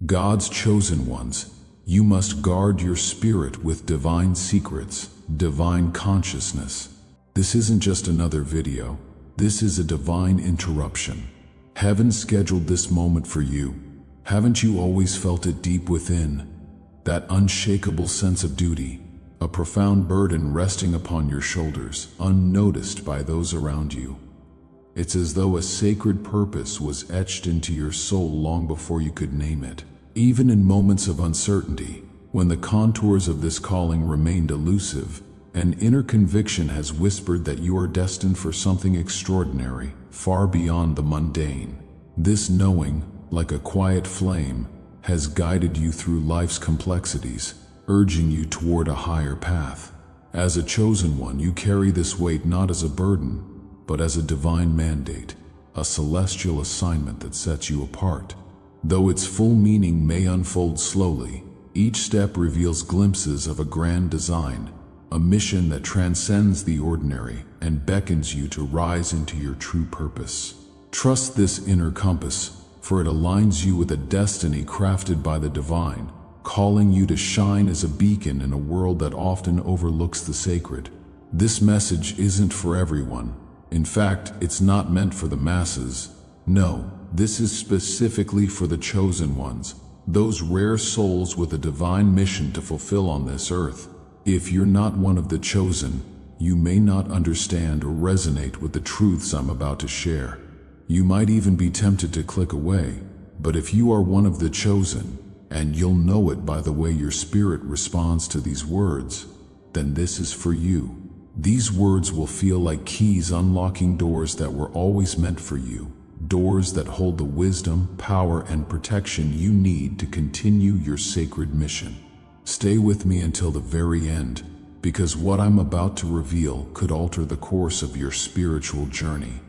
God's chosen ones, you must guard your spirit with divine secrets, divine consciousness. This isn't just another video. This is a divine interruption. Heaven scheduled this moment for you. Haven't you always felt it deep within? That unshakable sense of duty, a profound burden resting upon your shoulders, unnoticed by those around you. It's as though a sacred purpose was etched into your soul long before you could name it. Even in moments of uncertainty, when the contours of this calling remained elusive, an inner conviction has whispered that you are destined for something extraordinary, far beyond the mundane. This knowing, like a quiet flame, has guided you through life's complexities, urging you toward a higher path. As a chosen one, you carry this weight not as a burden, but as a divine mandate, a celestial assignment that sets you apart. Though its full meaning may unfold slowly, each step reveals glimpses of a grand design, a mission that transcends the ordinary and beckons you to rise into your true purpose. Trust this inner compass, for it aligns you with a destiny crafted by the divine, calling you to shine as a beacon in a world that often overlooks the sacred. This message isn't for everyone. In fact, it's not meant for the masses. No, this is specifically for the chosen ones, those rare souls with a divine mission to fulfill on this earth. If you're not one of the chosen, you may not understand or resonate with the truths I'm about to share. You might even be tempted to click away, but if you are one of the chosen, and you'll know it by the way your spirit responds to these words, then this is for you. These words will feel like keys unlocking doors that were always meant for you, doors that hold the wisdom, power, and protection you need to continue your sacred mission. Stay with me until the very end, because what I'm about to reveal could alter the course of your spiritual journey.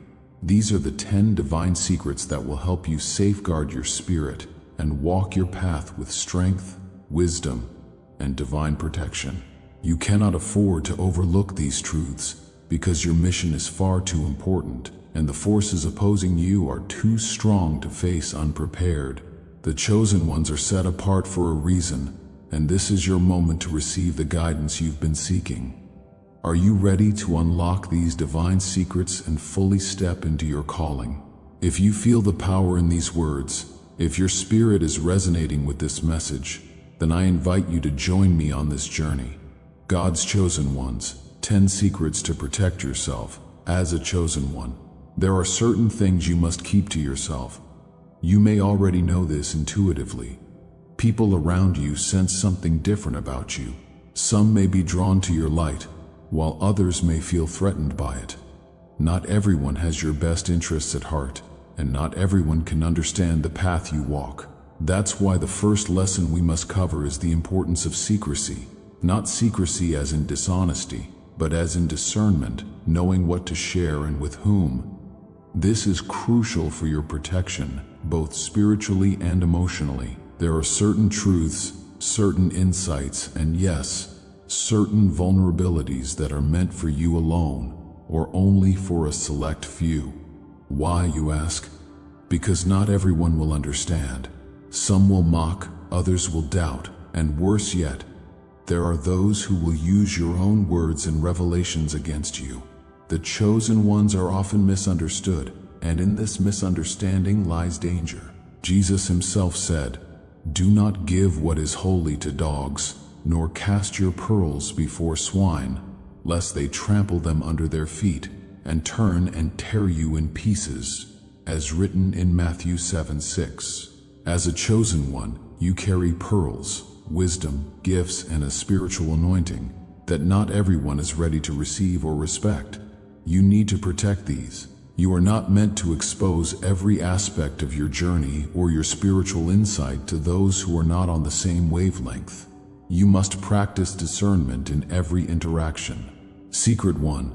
These are the 10 divine secrets that will help you safeguard your spirit and walk your path with strength, wisdom, and divine protection. You cannot afford to overlook these truths, because your mission is far too important, and the forces opposing you are too strong to face unprepared. The chosen ones are set apart for a reason, and this is your moment to receive the guidance you've been seeking. Are you ready to unlock these divine secrets and fully step into your calling? If you feel the power in these words, if your spirit is resonating with this message, then I invite you to join me on this journey. God's chosen ones, 10 secrets to protect yourself as a chosen one. There are certain things you must keep to yourself. You may already know this intuitively. People around you sense something different about you. Some may be drawn to your light, while others may feel threatened by it. Not everyone has your best interests at heart, and not everyone can understand the path you walk. That's why the first lesson we must cover is the importance of secrecy. Not secrecy as in dishonesty, but as in discernment, knowing what to share and with whom. This is crucial for your protection, both spiritually and emotionally. There are certain truths, certain insights, and yes, certain vulnerabilities that are meant for you alone, or only for a select few. Why, you ask? Because not everyone will understand. Some will mock, others will doubt, and worse yet, there are those who will use your own words and revelations against you. The chosen ones are often misunderstood, and in this misunderstanding lies danger. Jesus himself said, "Do not give what is holy to dogs, nor cast your pearls before swine, lest they trample them under their feet, and turn and tear you in pieces," as written in Matthew 7:6. As a chosen one, you carry pearls, wisdom, gifts, and a spiritual anointing that not everyone is ready to receive or respect. You need to protect these. You are not meant to expose every aspect of your journey or your spiritual insight to those who are not on the same wavelength. You must practice discernment in every interaction. Secret 1.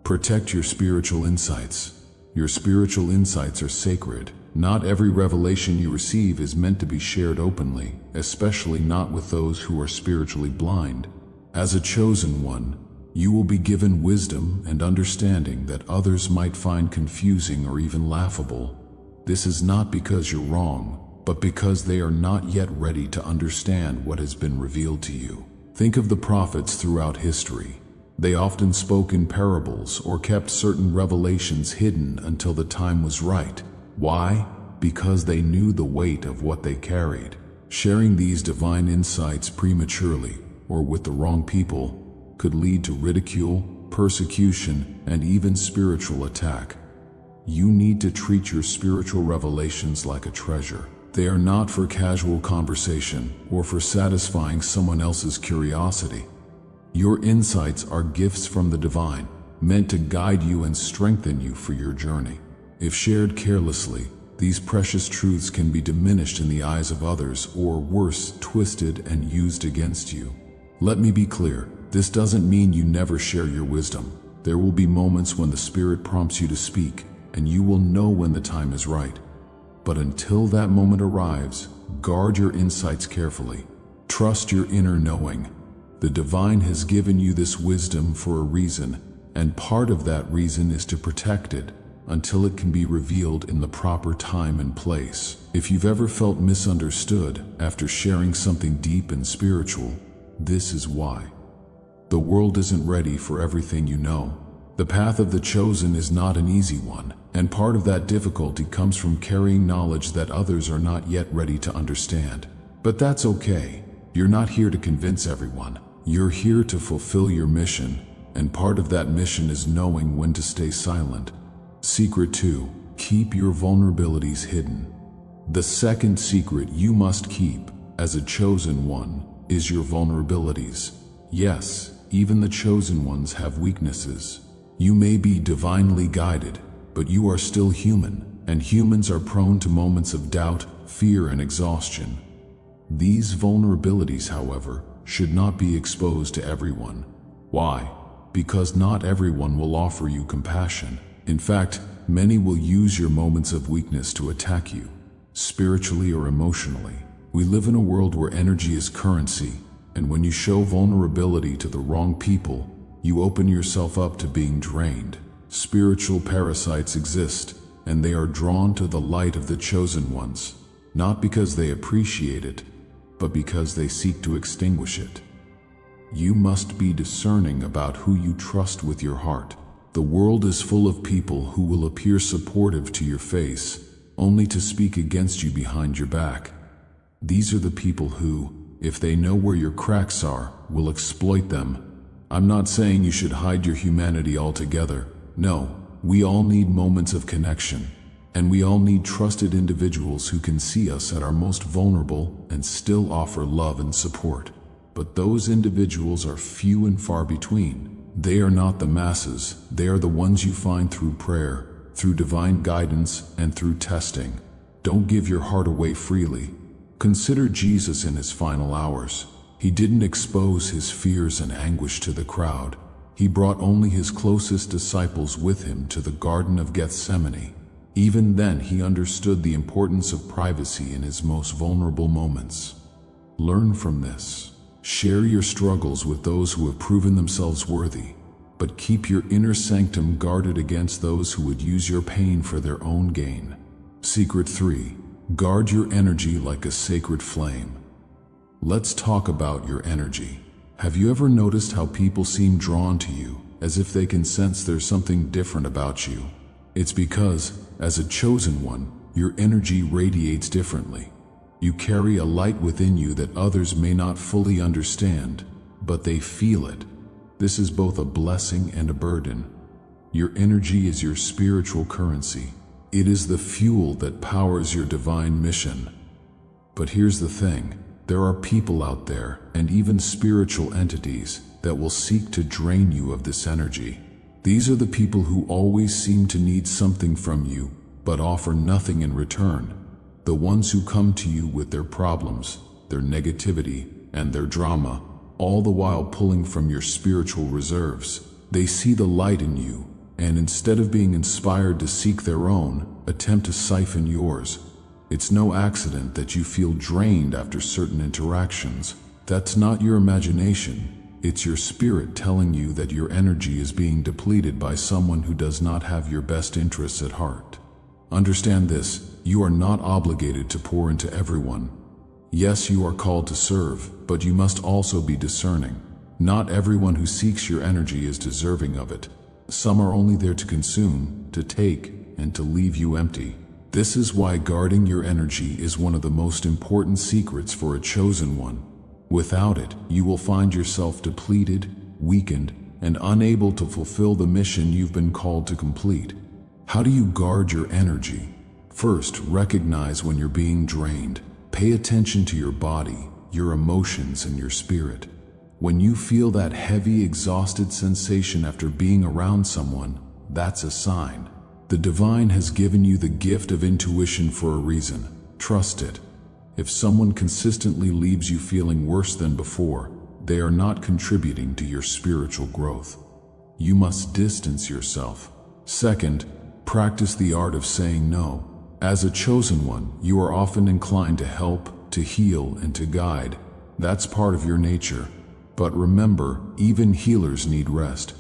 Protect your spiritual insights. Your spiritual insights are sacred. Not every revelation you receive is meant to be shared openly, especially not with those who are spiritually blind. As a chosen one, you will be given wisdom and understanding that others might find confusing or even laughable. This is not because you're wrong, but because they are not yet ready to understand what has been revealed to you. Think of the prophets throughout history. They often spoke in parables or kept certain revelations hidden until the time was right. Why? Because they knew the weight of what they carried. Sharing these divine insights prematurely or with the wrong people could lead to ridicule, persecution, and even spiritual attack. You need to treat your spiritual revelations like a treasure. They are not for casual conversation or for satisfying someone else's curiosity. Your insights are gifts from the divine, meant to guide you and strengthen you for your journey. If shared carelessly, these precious truths can be diminished in the eyes of others, or worse, twisted and used against you. Let me be clear, this doesn't mean you never share your wisdom. There will be moments when the Spirit prompts you to speak, and you will know when the time is right. But until that moment arrives, guard your insights carefully. Trust your inner knowing. The divine has given you this wisdom for a reason, and part of that reason is to protect it until it can be revealed in the proper time and place. If you've ever felt misunderstood after sharing something deep and spiritual, this is why. The world isn't ready for everything you know. The path of the chosen is not an easy one, and part of that difficulty comes from carrying knowledge that others are not yet ready to understand. But that's okay. You're not here to convince everyone. You're here to fulfill your mission, and part of that mission is knowing when to stay silent. Secret 2. Keep your vulnerabilities hidden. The second secret you must keep, as a chosen one, is your vulnerabilities. Yes, even the chosen ones have weaknesses. You may be divinely guided, but you are still human, and humans are prone to moments of doubt, fear, and exhaustion. These vulnerabilities, however, should not be exposed to everyone. Why? Because not everyone will offer you compassion. In fact, many will use your moments of weakness to attack you, spiritually or emotionally. We live in a world where energy is currency, and when you show vulnerability to the wrong people, you open yourself up to being drained. Spiritual parasites exist, and they are drawn to the light of the chosen ones, not because they appreciate it, but because they seek to extinguish it. You must be discerning about who you trust with your heart. The world is full of people who will appear supportive to your face, only to speak against you behind your back. These are the people who, if they know where your cracks are, will exploit them. I'm not saying you should hide your humanity altogether. No, we all need moments of connection, and we all need trusted individuals who can see us at our most vulnerable and still offer love and support. But those individuals are few and far between. They are not the masses. They are the ones you find through prayer, through divine guidance, and through testing. Don't give your heart away freely. Consider Jesus in his final hours. He didn't expose his fears and anguish to the crowd. He brought only his closest disciples with him to the Garden of Gethsemane. Even then, he understood the importance of privacy in his most vulnerable moments. Learn from this. Share your struggles with those who have proven themselves worthy, but keep your inner sanctum guarded against those who would use your pain for their own gain. Secret 3. Guard your energy like a sacred flame. Let's talk about your energy. Have you ever noticed how people seem drawn to you, as if they can sense there's something different about you? It's because, as a chosen one, your energy radiates differently. You carry a light within you that others may not fully understand, but they feel it. This is both a blessing and a burden. Your energy is your spiritual currency. It is the fuel that powers your divine mission. But here's the thing. There are people out there, and even spiritual entities, that will seek to drain you of this energy. These are the people who always seem to need something from you, but offer nothing in return. The ones who come to you with their problems, their negativity, and their drama, all the while pulling from your spiritual reserves. They see the light in you, and instead of being inspired to seek their own, attempt to siphon yours. It's no accident that you feel drained after certain interactions. That's not your imagination. It's your spirit telling you that your energy is being depleted by someone who does not have your best interests at heart. Understand this, you are not obligated to pour into everyone. Yes, you are called to serve, but you must also be discerning. Not everyone who seeks your energy is deserving of it. Some are only there to consume, to take, and to leave you empty. This is why guarding your energy is one of the most important secrets for a chosen one. Without it, you will find yourself depleted, weakened, and unable to fulfill the mission you've been called to complete. How do you guard your energy? First, recognize when you're being drained. Pay attention to your body, your emotions, and your spirit. When you feel that heavy, exhausted sensation after being around someone, that's a sign. The divine has given you the gift of intuition for a reason. Trust it. If someone consistently leaves you feeling worse than before, they are not contributing to your spiritual growth. You must distance yourself. Second, practice the art of saying no. As a chosen one, you are often inclined to help, to heal, and to guide. That's part of your nature. But remember, even healers need rest.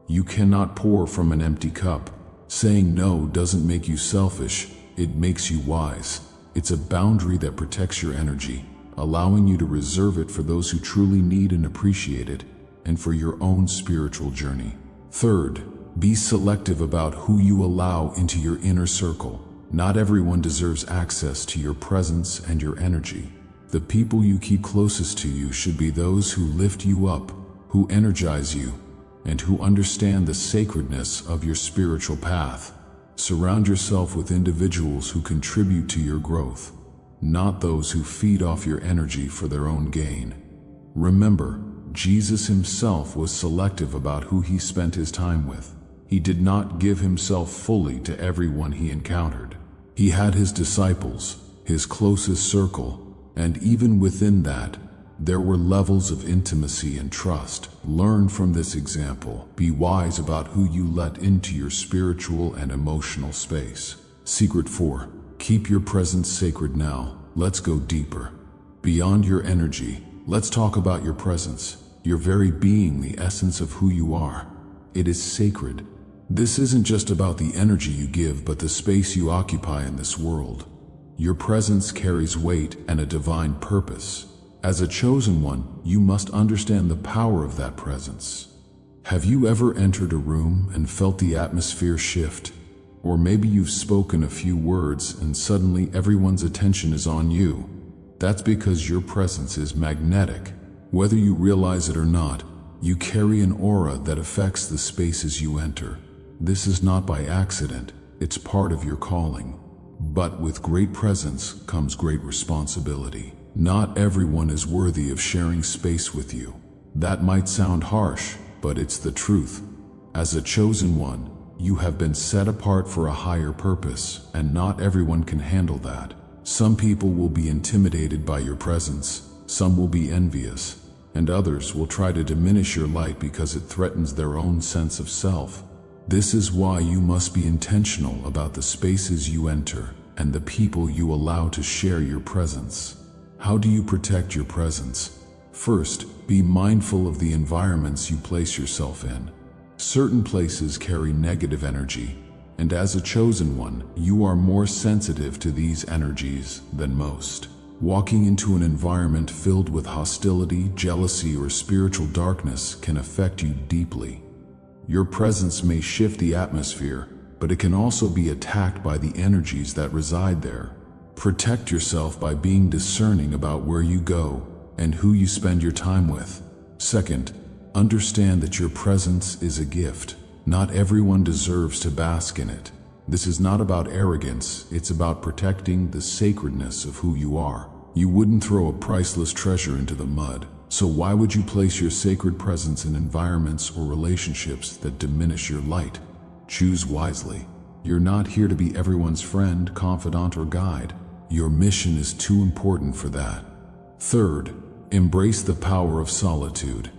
You cannot pour from an empty cup. Saying no doesn't make you selfish, it makes you wise. It's a boundary that protects your energy, allowing you to reserve it for those who truly need and appreciate it, and for your own spiritual journey. Third, be selective about who you allow into your inner circle. Not everyone deserves access to your presence and your energy. The people you keep closest to you should be those who lift you up, who energize you, and who understand the sacredness of your spiritual path. Surround yourself with individuals who contribute to your growth, not those who feed off your energy for their own gain. Remember, Jesus himself was selective about who he spent his time with. He did not give himself fully to everyone he encountered. He had his disciples, his closest circle, and even within that, there were levels of intimacy and trust. Learn from this example. Be wise about who you let into your spiritual and emotional space. Secret 4. Keep your presence sacred now. Let's go deeper. Beyond your energy, let's talk about your presence. Your very being, the essence of who you are. It is sacred. This isn't just about the energy you give, but the space you occupy in this world. Your presence carries weight and a divine purpose. As a chosen one, you must understand the power of that presence. Have you ever entered a room and felt the atmosphere shift? Or maybe you've spoken a few words and suddenly everyone's attention is on you. That's because your presence is magnetic. Whether you realize it or not, you carry an aura that affects the spaces you enter. This is not by accident, it's part of your calling. But with great presence comes great responsibility. Not everyone is worthy of sharing space with you. That might sound harsh, but it's the truth. As a chosen one, you have been set apart for a higher purpose, and not everyone can handle that. Some people will be intimidated by your presence, some will be envious, and others will try to diminish your light because it threatens their own sense of self. This is why you must be intentional about the spaces you enter and the people you allow to share your presence. How do you protect your presence? First, be mindful of the environments you place yourself in. Certain places carry negative energy, and as a chosen one, you are more sensitive to these energies than most. Walking into an environment filled with hostility, jealousy, or spiritual darkness can affect you deeply. Your presence may shift the atmosphere, but it can also be attacked by the energies that reside there. Protect yourself by being discerning about where you go and who you spend your time with. Second, understand that your presence is a gift. Not everyone deserves to bask in it. This is not about arrogance, it's about protecting the sacredness of who you are. You wouldn't throw a priceless treasure into the mud, so why would you place your sacred presence in environments or relationships that diminish your light? Choose wisely. You're not here to be everyone's friend, confidant, or guide. Your mission is too important for that. Third, embrace the power of solitude.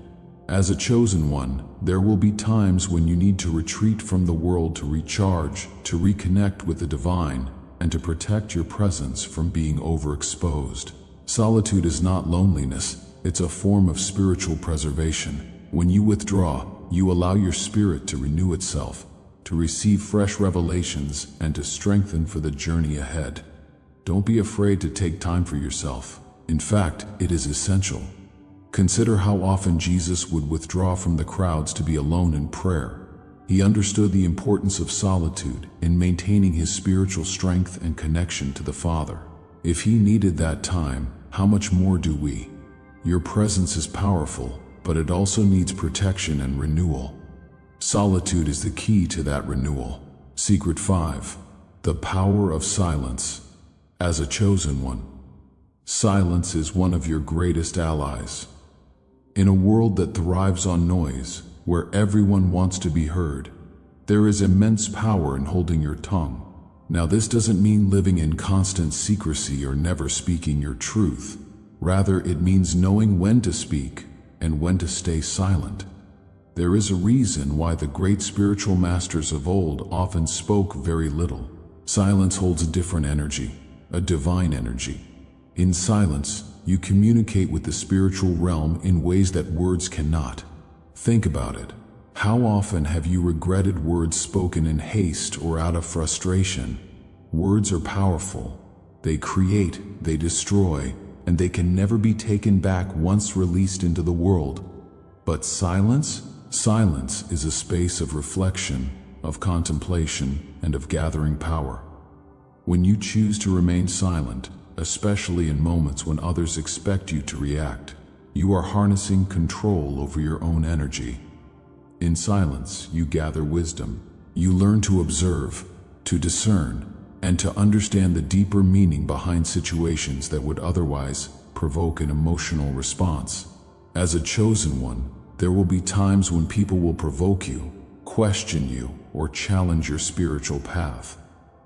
As a chosen one, there will be times when you need to retreat from the world to recharge, to reconnect with the divine, and to protect your presence from being overexposed. Solitude is not loneliness, it's a form of spiritual preservation. When you withdraw, you allow your spirit to renew itself. to receive fresh revelations, and to strengthen for the journey ahead. Don't be afraid to take time for yourself. In fact, it is essential. Consider how often Jesus would withdraw from the crowds to be alone in prayer. He understood the importance of solitude in maintaining his spiritual strength and connection to the Father. If he needed that time, how much more do we? Your presence is powerful, but it also needs protection and renewal. Solitude is the key to that renewal. Secret 5. The power of silence. As a chosen one, silence is one of your greatest allies. In a world that thrives on noise, where everyone wants to be heard, there is immense power in holding your tongue. Now, this doesn't mean living in constant secrecy or never speaking your truth. Rather, it means knowing when to speak and when to stay silent. There is a reason why the great spiritual masters of old often spoke very little. Silence holds a different energy, a divine energy. In silence, you communicate with the spiritual realm in ways that words cannot. Think about it. How often have you regretted words spoken in haste or out of frustration? Words are powerful. They create, they destroy, and they can never be taken back once released into the world. But silence? Silence is a space of reflection, of contemplation, and of gathering power. When you choose to remain silent, especially in moments when others expect you to react, you are harnessing control over your own energy. In silence, you gather wisdom. You learn to observe, to discern, and to understand the deeper meaning behind situations that would otherwise provoke an emotional response. As a chosen one, there will be times when people will provoke you, question you, or challenge your spiritual path.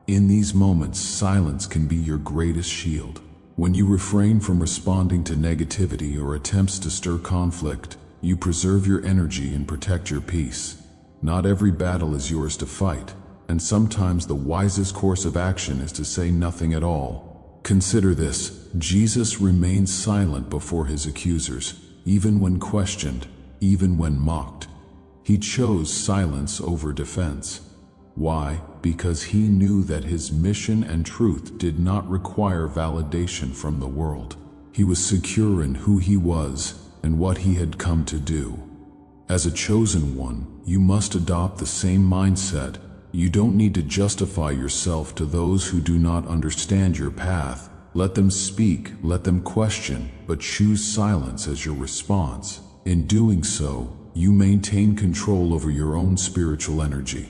In these moments, silence can be your greatest shield. When you refrain from responding to negativity or attempts to stir conflict, you preserve your energy and protect your peace. Not every battle is yours to fight, and sometimes the wisest course of action is to say nothing at all. Consider this: Jesus remained silent before his accusers, even when questioned, even when mocked. He chose silence over defense. Why? Because he knew that his mission and truth did not require validation from the world. He was secure in who he was and what he had come to do. As a chosen one, you must adopt the same mindset. You don't need to justify yourself to those who do not understand your path. Let them speak, let them question, but choose silence as your response. In doing so, you maintain control over your own spiritual energy.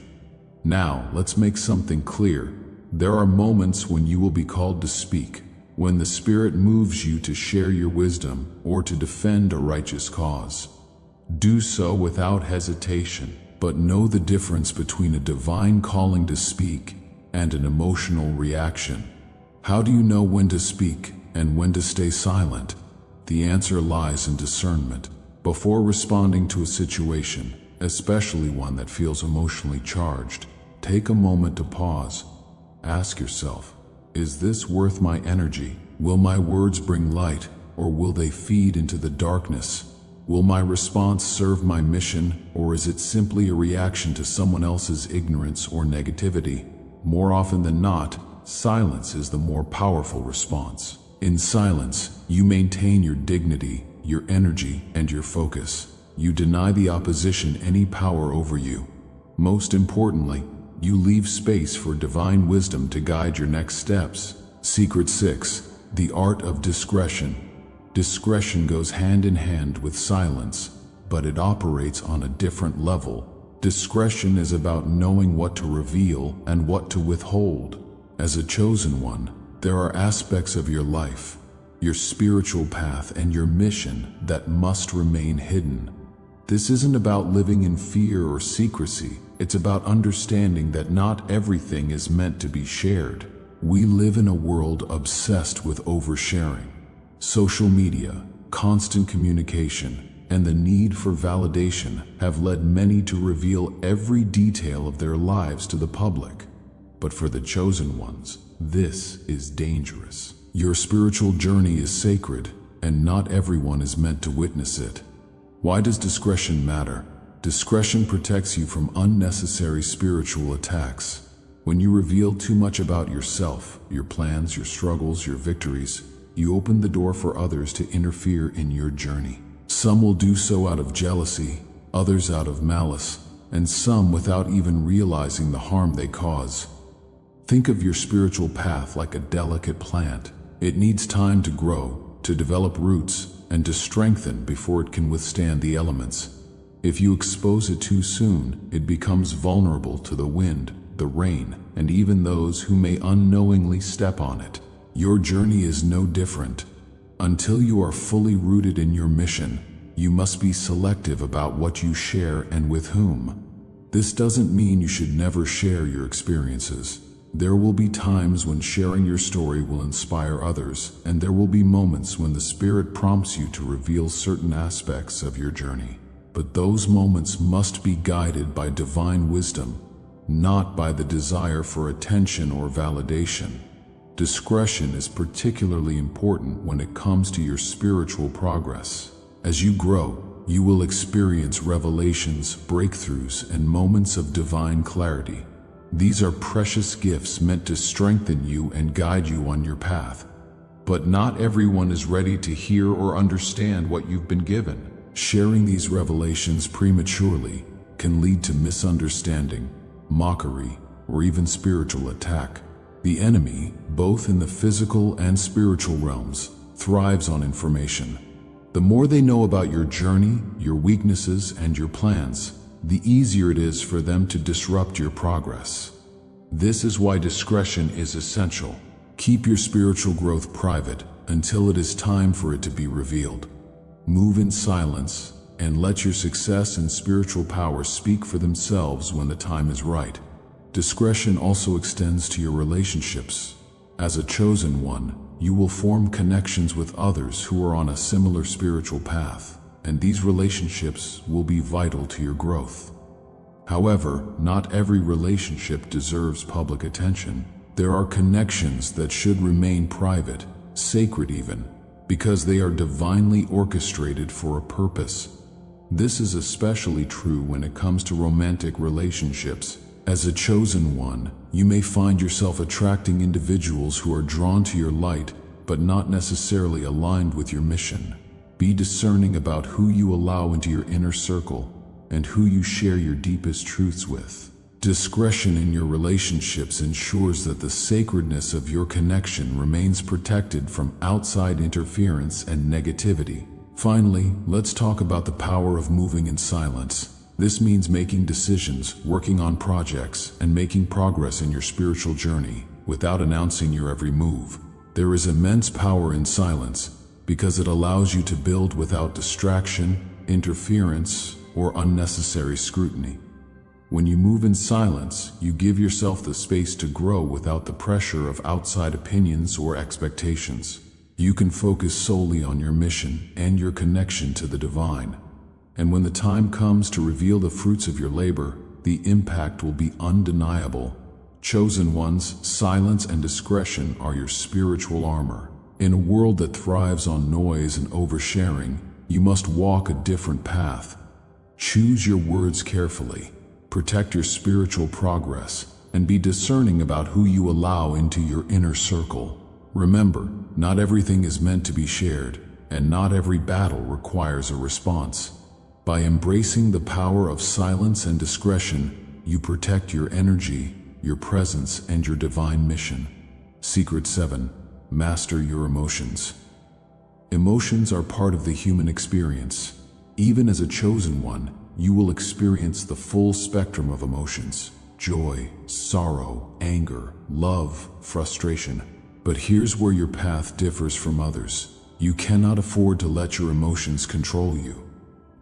Now, let's make something clear. There are moments when you will be called to speak, when the Spirit moves you to share your wisdom or to defend a righteous cause. Do so without hesitation, but know the difference between a divine calling to speak and an emotional reaction. How do you know when to speak and when to stay silent? The answer lies in discernment. Before responding to a situation, especially one that feels emotionally charged, take a moment to pause. Ask yourself, is this worth my energy? Will my words bring light, or will they feed into the darkness? Will my response serve my mission, or is it simply a reaction to someone else's ignorance or negativity? More often than not, silence is the more powerful response. In silence, you maintain your dignity, your energy, and your focus. You deny the opposition any power over you. Most importantly, you leave space for divine wisdom to guide your next steps. Secret 6. The art of discretion. Discretion goes hand in hand with silence, but it operates on a different level. Discretion is about knowing what to reveal and what to withhold. As a chosen one, there are aspects of your life, your spiritual path, and your mission that must remain hidden. This isn't about living in fear or secrecy. It's about understanding that not everything is meant to be shared. We live in a world obsessed with oversharing. Social media, constant communication, and the need for validation have led many to reveal every detail of their lives to the public. But for the chosen ones, this is dangerous. Your spiritual journey is sacred, and not everyone is meant to witness it. Why does discretion matter? Discretion protects you from unnecessary spiritual attacks. When you reveal too much about yourself, your plans, your struggles, your victories, you open the door for others to interfere in your journey. Some will do so out of jealousy, others out of malice, and some without even realizing the harm they cause. Think of your spiritual path like a delicate plant. It needs time to grow, to develop roots, and to strengthen before it can withstand the elements. If you expose it too soon, it becomes vulnerable to the wind, the rain, and even those who may unknowingly step on it. Your journey is no different. Until you are fully rooted in your mission, you must be selective about what you share and with whom. This doesn't mean you should never share your experiences. There will be times when sharing your story will inspire others, and there will be moments when the Spirit prompts you to reveal certain aspects of your journey. But those moments must be guided by divine wisdom, not by the desire for attention or validation. Discretion is particularly important when it comes to your spiritual progress. As you grow, you will experience revelations, breakthroughs, and moments of divine clarity. These are precious gifts meant to strengthen you and guide you on your path. But not everyone is ready to hear or understand what you've been given. Sharing these revelations prematurely can lead to misunderstanding, mockery, or even spiritual attack. The enemy, both in the physical and spiritual realms, thrives on information. The more they know about your journey, your weaknesses, and your plans, the easier it is for them to disrupt your progress. This is why discretion is essential. Keep your spiritual growth private until it is time for it to be revealed. Move in silence and let your success and spiritual power speak for themselves when the time is right. Discretion also extends to your relationships. As a chosen one, you will form connections with others who are on a similar spiritual path, and these relationships will be vital to your growth. However, not every relationship deserves public attention. There are connections that should remain private, sacred even, because they are divinely orchestrated for a purpose. This is especially true when it comes to romantic relationships. As a chosen one, you may find yourself attracting individuals who are drawn to your light, but not necessarily aligned with your mission. Be discerning about who you allow into your inner circle and who you share your deepest truths with. Discretion in your relationships ensures that the sacredness of your connection remains protected from outside interference and negativity. Finally, let's talk about the power of moving in silence. This means making decisions, working on projects, and making progress in your spiritual journey without announcing your every move. There is immense power in silence because it allows you to build without distraction, interference, or unnecessary scrutiny. When you move in silence, you give yourself the space to grow without the pressure of outside opinions or expectations. You can focus solely on your mission and your connection to the divine. And when the time comes to reveal the fruits of your labor, the impact will be undeniable. Chosen ones, silence and discretion are your spiritual armor. In a world that thrives on noise and oversharing, you must walk a different path. Choose your words carefully, protect your spiritual progress, and be discerning about who you allow into your inner circle. Remember, not everything is meant to be shared, and not every battle requires a response. By embracing the power of silence and discretion, you protect your energy, your presence, and your divine mission. Secret 7. Master your emotions. Emotions are part of the human experience. Even as a chosen one, you will experience the full spectrum of emotions: joy, sorrow, anger, love, frustration. But here's where your path differs from others. You cannot afford to let your emotions control you.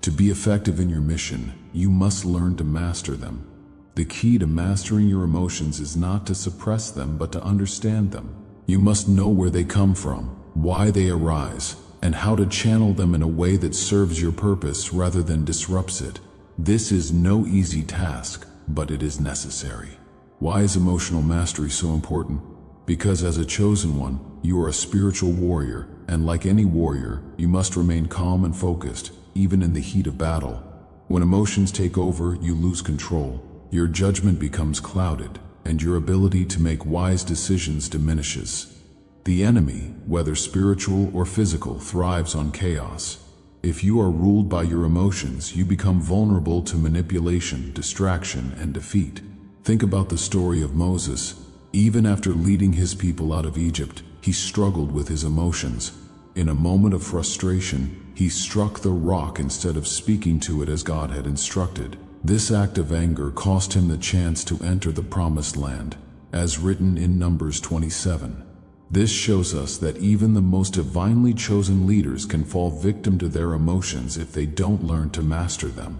To be effective in your mission, you must learn to master them. The key to mastering your emotions is not to suppress them, but to understand them. You must know where they come from, why they arise, and how to channel them in a way that serves your purpose rather than disrupts it. This is no easy task, but it is necessary. Why is emotional mastery so important? Because as a chosen one, you are a spiritual warrior, and like any warrior, you must remain calm and focused, even in the heat of battle. When emotions take over, you lose control. Your judgment becomes clouded, and your ability to make wise decisions diminishes. The enemy, whether spiritual or physical, thrives on chaos. If you are ruled by your emotions, you become vulnerable to manipulation, distraction, and defeat. Think about the story of Moses. Even after leading his people out of Egypt, he struggled with his emotions. In a moment of frustration, he struck the rock instead of speaking to it as God had instructed. This act of anger cost him the chance to enter the Promised Land, as written in Numbers 27. This shows us that even the most divinely chosen leaders can fall victim to their emotions if they don't learn to master them.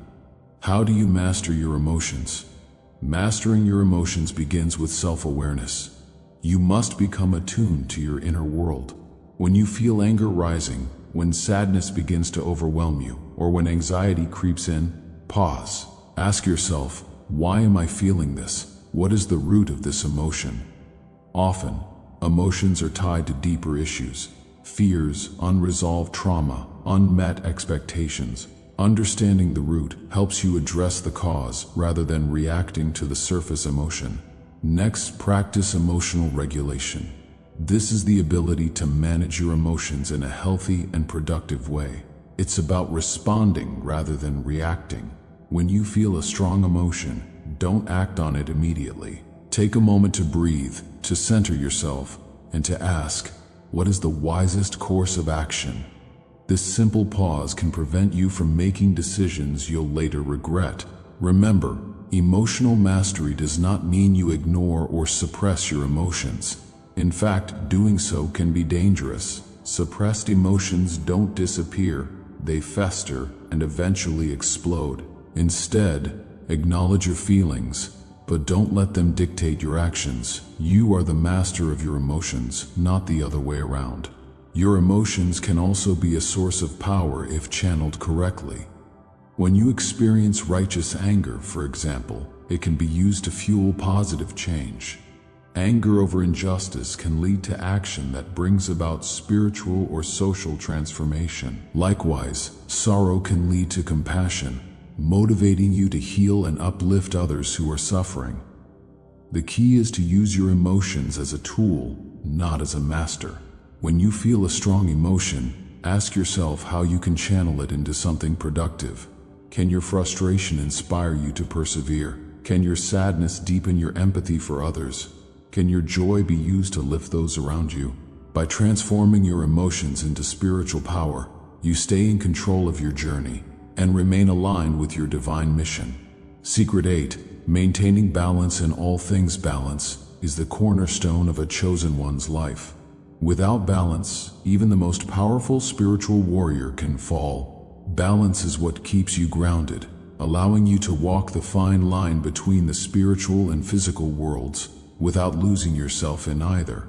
How do you master your emotions? Mastering your emotions begins with self-awareness. You must become attuned to your inner world. When you feel anger rising, when sadness begins to overwhelm you, or when anxiety creeps in, pause. Ask yourself, why am I feeling this? What is the root of this emotion? Often, emotions are tied to deeper issues: fears, unresolved trauma, unmet expectations. Understanding the root helps you address the cause rather than reacting to the surface emotion. Next, practice emotional regulation. This is the ability to manage your emotions in a healthy and productive way. It's about responding rather than reacting. When you feel a strong emotion, don't act on it immediately. Take a moment to breathe, to center yourself, and to ask, what is the wisest course of action? This simple pause can prevent you from making decisions you'll later regret. Remember, emotional mastery does not mean you ignore or suppress your emotions. In fact, doing so can be dangerous. Suppressed emotions don't disappear, they fester and eventually explode. Instead, acknowledge your feelings, but don't let them dictate your actions. You are the master of your emotions, not the other way around. Your emotions can also be a source of power if channeled correctly. When you experience righteous anger, for example, it can be used to fuel positive change. Anger over injustice can lead to action that brings about spiritual or social transformation. Likewise, sorrow can lead to compassion, motivating you to heal and uplift others who are suffering. The key is to use your emotions as a tool, not as a master. When you feel a strong emotion, ask yourself how you can channel it into something productive. Can your frustration inspire you to persevere? Can your sadness deepen your empathy for others? Can your joy be used to lift those around you? By transforming your emotions into spiritual power, you stay in control of your journey and remain aligned with your divine mission. Secret 8. Maintaining balance in all things. Balance is the cornerstone of a chosen one's life. Without balance, even the most powerful spiritual warrior can fall. Balance is what keeps you grounded, allowing you to walk the fine line between the spiritual and physical worlds, without losing yourself in either.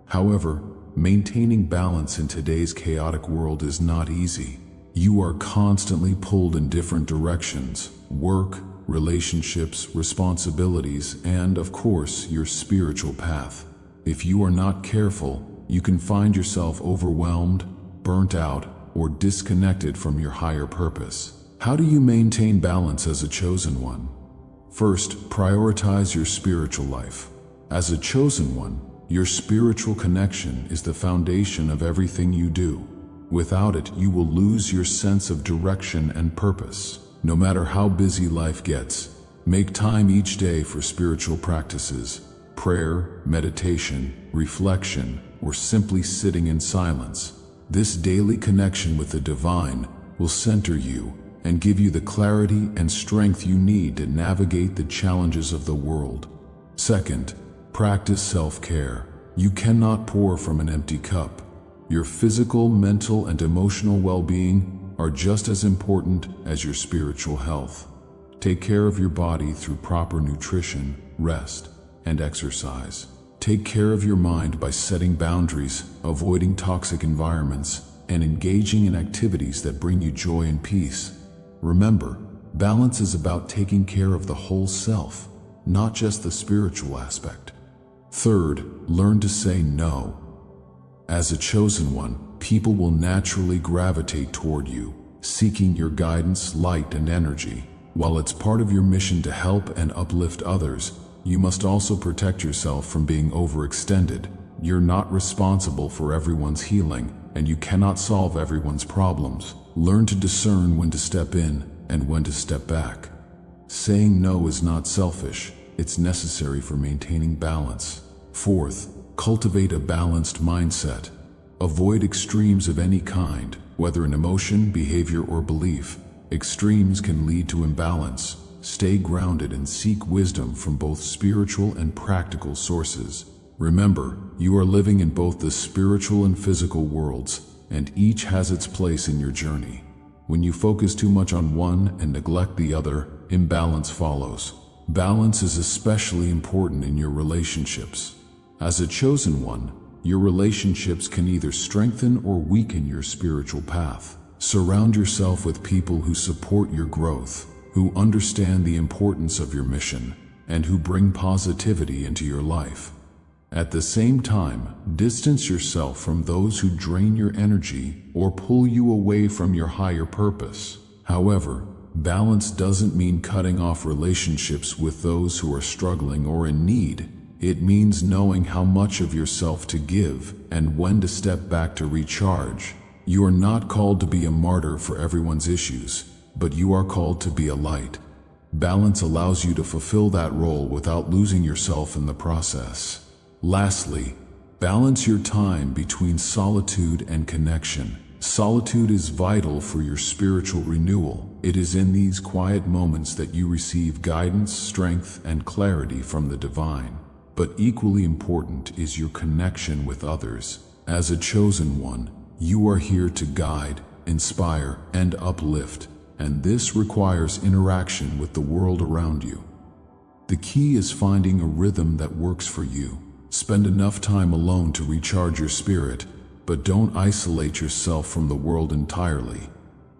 However, maintaining balance in today's chaotic world is not easy. You are constantly pulled in different directions: work, relationships, responsibilities, and, of course, your spiritual path. If you are not careful, you can find yourself overwhelmed, burnt out, or disconnected from your higher purpose. How do you maintain balance as a chosen one? First, prioritize your spiritual life. As a chosen one, your spiritual connection is the foundation of everything you do. Without it, you will lose your sense of direction and purpose. No matter how busy life gets, make time each day for spiritual practices: prayer, meditation, reflection, or simply sitting in silence. This daily connection with the divine will center you and give you the clarity and strength you need to navigate the challenges of the world. Second, practice self-care. You cannot pour from an empty cup. Your physical, mental, and emotional well-being are just as important as your spiritual health. Take care of your body through proper nutrition, rest, and exercise. Take care of your mind by setting boundaries, avoiding toxic environments, and engaging in activities that bring you joy and peace. Remember, balance is about taking care of the whole self, not just the spiritual aspect. Third, learn to say no. As a chosen one, people will naturally gravitate toward you. seeking your guidance, light, and energy. While it's part of your mission to help and uplift others, you must also protect yourself from being overextended. You're not responsible for everyone's healing, and you cannot solve everyone's problems. Learn to discern when to step in and when to step back. Saying no is not selfish, it's necessary for maintaining balance. Fourth, cultivate a balanced mindset. Avoid extremes of any kind, whether in emotion, behavior, or belief. Extremes can lead to imbalance. Stay grounded and seek wisdom from both spiritual and practical sources. Remember, you are living in both the spiritual and physical worlds, and each has its place in your journey. When you focus too much on one and neglect the other, imbalance follows. Balance is especially important in your relationships. As a chosen one, your relationships can either strengthen or weaken your spiritual path. Surround yourself with people who support your growth, who understand the importance of your mission, and who bring positivity into your life. At the same time, distance yourself from those who drain your energy or pull you away from your higher purpose. However, balance doesn't mean cutting off relationships with those who are struggling or in need. It means knowing how much of yourself to give and when to step back to recharge. You are not called to be a martyr for everyone's issues, but you are called to be a light. Balance allows you to fulfill that role without losing yourself in the process. Lastly, balance your time between solitude and connection. Solitude is vital for your spiritual renewal. It is in these quiet moments that you receive guidance, strength, and clarity from the divine. But equally important is your connection with others. As a chosen one, you are here to guide, inspire, and uplift, and this requires interaction with the world around you. The key is finding a rhythm that works for you. Spend enough time alone to recharge your spirit, but don't isolate yourself from the world entirely.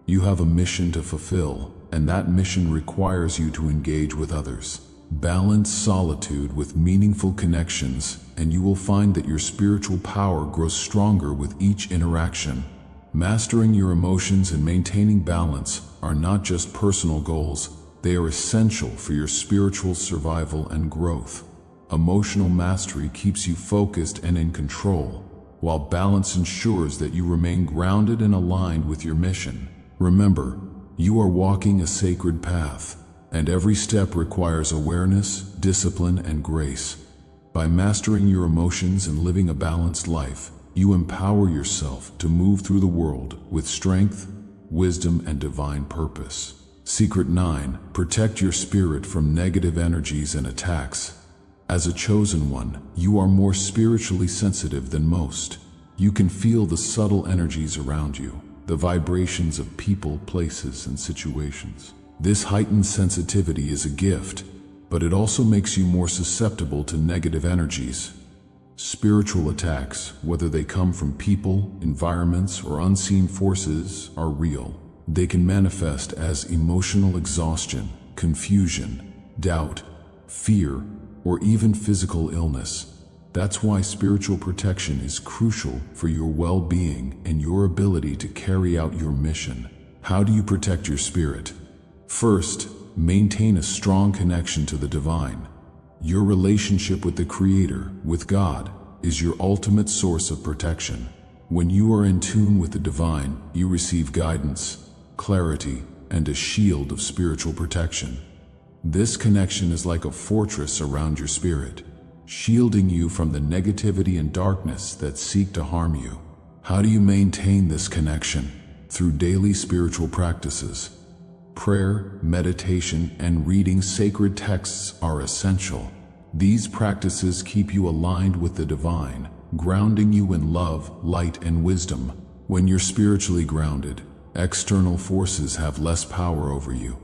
You have a mission to fulfill, and that mission requires you to engage with others. Balance solitude with meaningful connections, and you will find that your spiritual power grows stronger with each interaction. Mastering your emotions and maintaining balance are not just personal goals, they are essential for your spiritual survival and growth. Emotional mastery keeps you focused and in control, while balance ensures that you remain grounded and aligned with your mission. Remember, you are walking a sacred path, and every step requires awareness, discipline, and grace. By mastering your emotions and living a balanced life, you empower yourself to move through the world with strength, wisdom, and divine purpose. Secret 9. Protect your spirit from negative energies and attacks. As a chosen one, you are more spiritually sensitive than most. You can feel the subtle energies around you, the vibrations of people, places, and situations. This heightened sensitivity is a gift, but it also makes you more susceptible to negative energies. Spiritual attacks, whether they come from people, environments, or unseen forces, are real. They can manifest as emotional exhaustion, confusion, doubt, fear, or even physical illness. That's why spiritual protection is crucial for your well-being and your ability to carry out your mission. How do you protect your spirit? First, maintain a strong connection to the divine. Your relationship with the Creator, with God, is your ultimate source of protection. When you are in tune with the divine, you receive guidance, clarity, and a shield of spiritual protection. This connection is like a fortress around your spirit, shielding you from the negativity and darkness that seek to harm you. How do you maintain this connection? Through daily spiritual practices. Prayer, meditation, and reading sacred texts are essential. These practices keep you aligned with the divine, grounding you in love, light, and wisdom. When you're spiritually grounded, external forces have less power over you.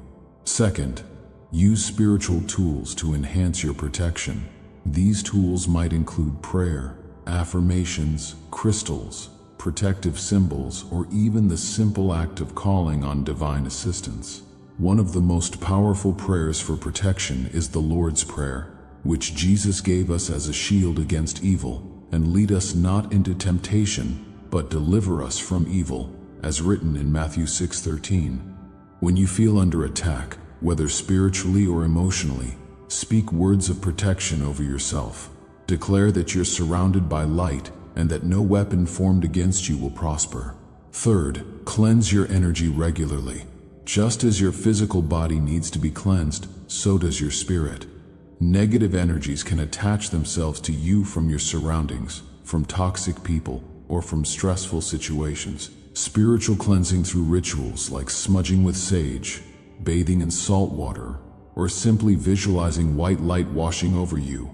Second, use spiritual tools to enhance your protection. These tools might include prayer, affirmations, crystals, protective symbols, or even the simple act of calling on divine assistance. One of the most powerful prayers for protection is the Lord's Prayer, which Jesus gave us as a shield against evil, and lead us not into temptation, but deliver us from evil. as written in Matthew 6:13. When you feel under attack, whether spiritually or emotionally, speak words of protection over yourself. Declare that you're surrounded by light and that no weapon formed against you will prosper. Third, cleanse your energy regularly. Just as your physical body needs to be cleansed, so does your spirit. Negative energies can attach themselves to you from your surroundings, from toxic people, or from stressful situations. Spiritual cleansing through rituals like smudging with sage, bathing in salt water, or simply visualizing white light washing over you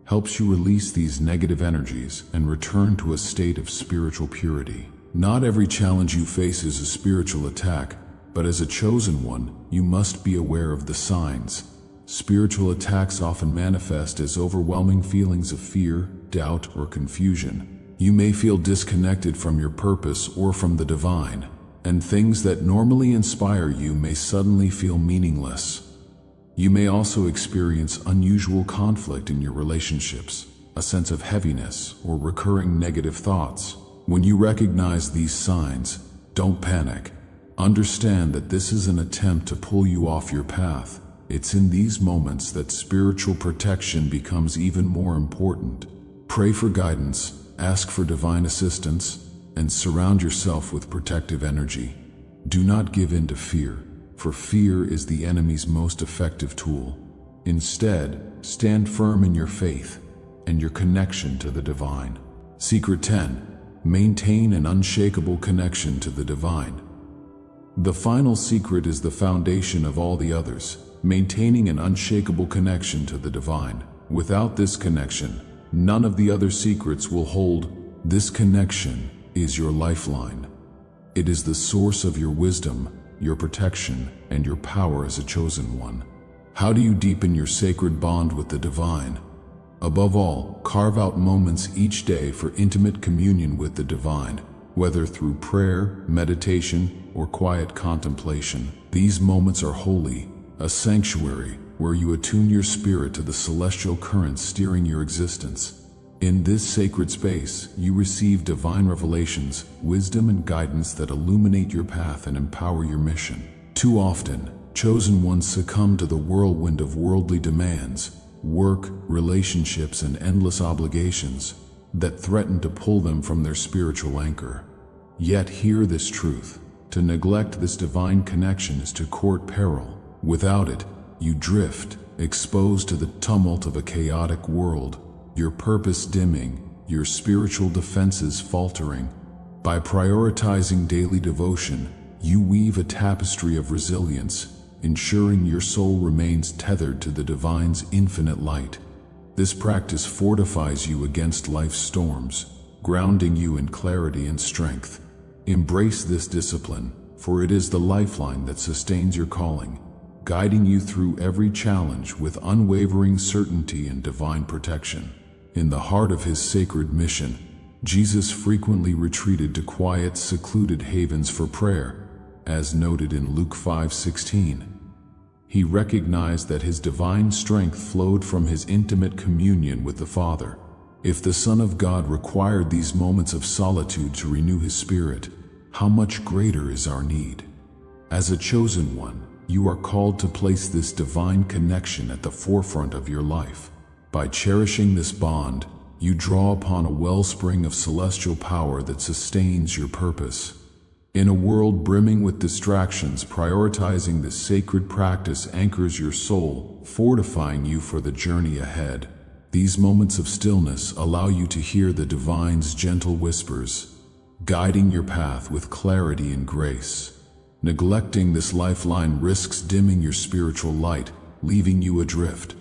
helps you release these negative energies and return to a state of spiritual purity. Not every challenge you face is a spiritual attack, but as a chosen one, you must be aware of the signs. Spiritual attacks often manifest as overwhelming feelings of fear, doubt, or confusion. You may feel disconnected from your purpose or from the divine, and things that normally inspire you may suddenly feel meaningless. You may also experience unusual conflict in your relationships, a sense of heaviness, or recurring negative thoughts. When you recognize these signs, don't panic. Understand that this is an attempt to pull you off your path. It's in these moments that spiritual protection becomes even more important. Pray for guidance, ask for divine assistance, and surround yourself with protective energy. Do not give in to fear, for fear is the enemy's most effective tool. Instead, stand firm in your faith and your connection to the divine. Secret 10. Maintain an unshakable connection to the divine. The final secret is the foundation of all the others, maintaining an unshakable connection to the divine. Without this connection, none of the other secrets will hold. This connection is your lifeline. It is the source of your wisdom, your protection, and your power as a chosen one. How do you deepen your sacred bond with the divine? Above all, carve out moments each day for intimate communion with the divine, whether through prayer, meditation, or quiet contemplation. These moments are holy, a sanctuary where you attune your spirit to the celestial currents steering your existence. In this sacred space, you receive divine revelations, wisdom, and guidance that illuminate your path and empower your mission. Too often, chosen ones succumb to the whirlwind of worldly demands, work, relationships, and endless obligations that threaten to pull them from their spiritual anchor. Yet hear this truth: to neglect this divine connection is to court peril. Without it, you drift, exposed to the tumult of a chaotic world, your purpose dimming, your spiritual defenses faltering. By prioritizing daily devotion, you weave a tapestry of resilience, ensuring your soul remains tethered to the divine's infinite light. This practice fortifies you against life's storms, grounding you in clarity and strength. Embrace this discipline, for it is the lifeline that sustains your calling, guiding you through every challenge with unwavering certainty and divine protection. In the heart of his sacred mission, Jesus frequently retreated to quiet, secluded havens for prayer, as noted in Luke 5:16. He recognized that his divine strength flowed from his intimate communion with the Father. If the Son of God required these moments of solitude to renew his spirit, how much greater is our need? As a chosen one, you are called to place this divine connection at the forefront of your life. By cherishing this bond, you draw upon a wellspring of celestial power that sustains your purpose. In a world brimming with distractions, prioritizing this sacred practice anchors your soul, fortifying you for the journey ahead. These moments of stillness allow you to hear the divine's gentle whispers, guiding your path with clarity and grace. Neglecting this lifeline risks dimming your spiritual light, leaving you adrift.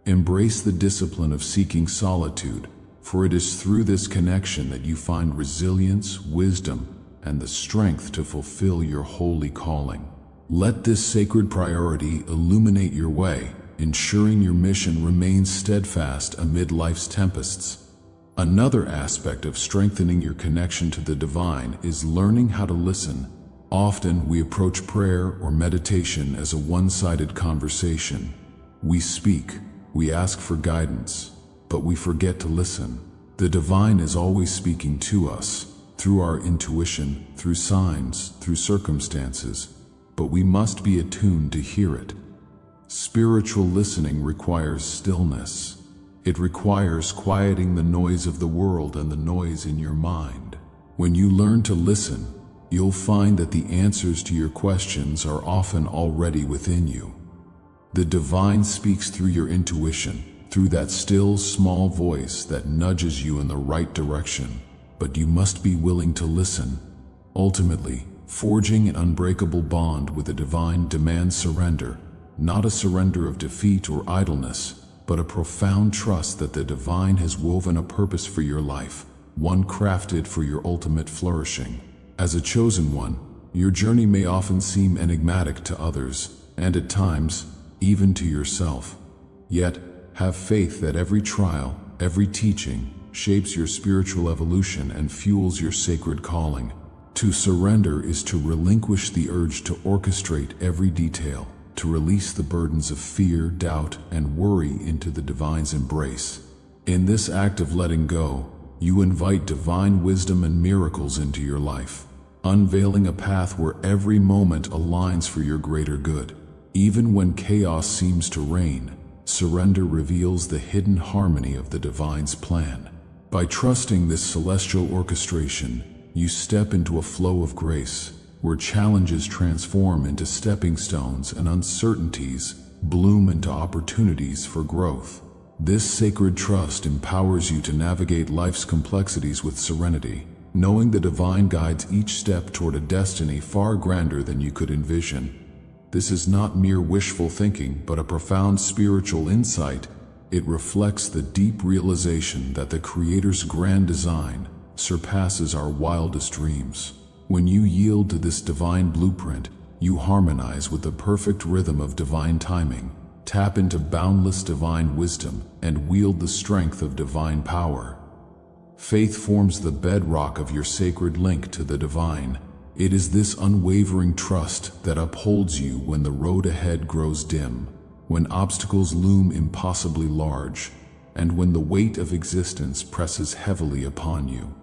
Embrace the discipline of seeking solitude, for it is through this connection that you find resilience, wisdom, and the strength to fulfill your holy calling. Let this sacred priority illuminate your way, ensuring your mission remains steadfast amid life's tempests. Another aspect of strengthening your connection to the divine is learning how to listen. Often we approach prayer or meditation as a one-sided conversation. We speak, we ask for guidance, but we forget to listen. The divine is always speaking to us, through our intuition, through signs, through circumstances, but we must be attuned to hear it. Spiritual listening requires stillness. It requires quieting the noise of the world and the noise in your mind. When you learn to listen, you'll find that the answers to your questions are often already within you. The divine speaks through your intuition, through that still, small voice that nudges you in the right direction. But you must be willing to listen. Ultimately, forging an unbreakable bond with the divine demands surrender, not a surrender of defeat or idleness, but a profound trust that the divine has woven a purpose for your life, one crafted for your ultimate flourishing. As a chosen one, your journey may often seem enigmatic to others, and at times, even to yourself. Yet, have faith that every trial, every teaching, shapes your spiritual evolution and fuels your sacred calling. To surrender is to relinquish the urge to orchestrate every detail, to release the burdens of fear, doubt, and worry into the divine's embrace. In this act of letting go, you invite divine wisdom and miracles into your life, unveiling a path where every moment aligns for your greater good. Even when chaos seems to reign, surrender reveals the hidden harmony of the divine's plan. By trusting this celestial orchestration, you step into a flow of grace, where challenges transform into stepping stones and uncertainties bloom into opportunities for growth. This sacred trust empowers you to navigate life's complexities with serenity, knowing the divine guides each step toward a destiny far grander than you could envision. This is not mere wishful thinking, but a profound spiritual insight. It reflects the deep realization that the Creator's grand design surpasses our wildest dreams. When you yield to this divine blueprint, you harmonize with the perfect rhythm of divine timing, tap into boundless divine wisdom, and wield the strength of divine power. Faith forms the bedrock of your sacred link to the divine. It is this unwavering trust that upholds you when the road ahead grows dim, when obstacles loom impossibly large, and when the weight of existence presses heavily upon you.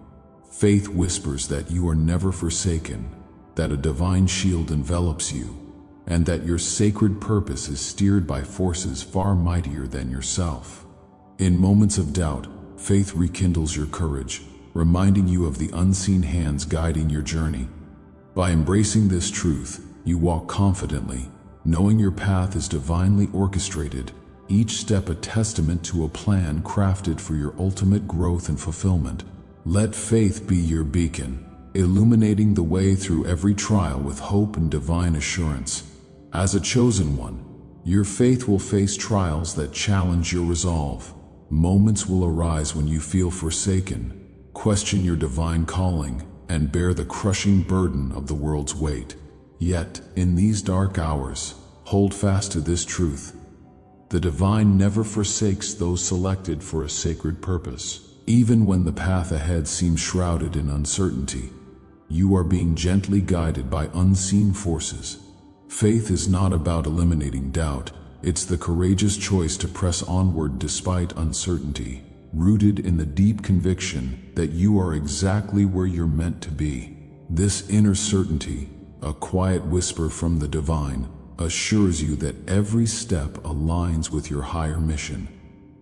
Faith whispers that you are never forsaken, that a divine shield envelops you, and that your sacred purpose is steered by forces far mightier than yourself. In moments of doubt, faith rekindles your courage, reminding you of the unseen hands guiding your journey. By embracing this truth, you walk confidently, knowing your path is divinely orchestrated, each step a testament to a plan crafted for your ultimate growth and fulfillment. Let faith be your beacon, illuminating the way through every trial with hope and divine assurance. As a chosen one, your faith will face trials that challenge your resolve. Moments will arise when you feel forsaken, question your divine calling, and bear the crushing burden of the world's weight. Yet, in these dark hours, hold fast to this truth. The divine never forsakes those selected for a sacred purpose. Even when the path ahead seems shrouded in uncertainty, you are being gently guided by unseen forces. Faith is not about eliminating doubt. It's the courageous choice to press onward despite uncertainty, rooted in the deep conviction that you are exactly where you're meant to be. This inner certainty, a quiet whisper from the divine, assures you that every step aligns with your higher mission.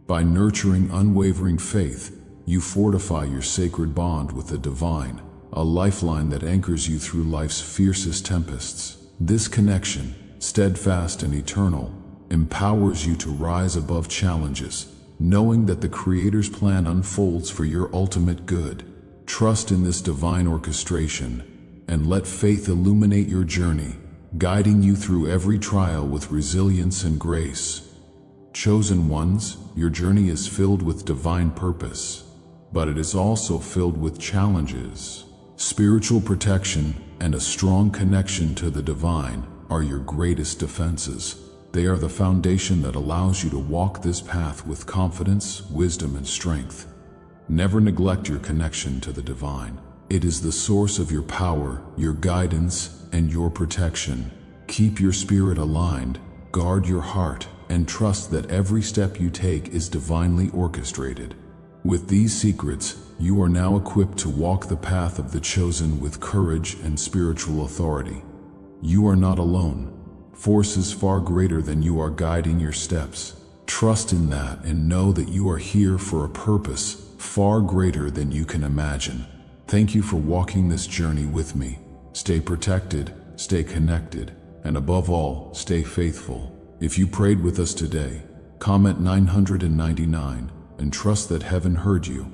By nurturing unwavering faith, you fortify your sacred bond with the divine, a lifeline that anchors you through life's fiercest tempests. This connection, steadfast and eternal, empowers you to rise above challenges, knowing that the Creator's plan unfolds for your ultimate good. Trust in this divine orchestration, and let faith illuminate your journey, guiding you through every trial with resilience and grace. Chosen ones, your journey is filled with divine purpose, but it is also filled with challenges. Spiritual protection and a strong connection to the divine are your greatest defenses. They are the foundation that allows you to walk this path with confidence, wisdom, and strength. Never neglect your connection to the divine. It is the source of your power, your guidance, and your protection. Keep your spirit aligned, guard your heart, and trust that every step you take is divinely orchestrated. With these secrets, you are now equipped to walk the path of the chosen with courage and spiritual authority. You are not alone. Forces far greater than you are guiding your steps. Trust in that and know that you are here for a purpose far greater than you can imagine. Thank you for walking this journey with me. Stay protected, stay connected, and above all, stay faithful. If you prayed with us today, comment 999 and trust that heaven heard you.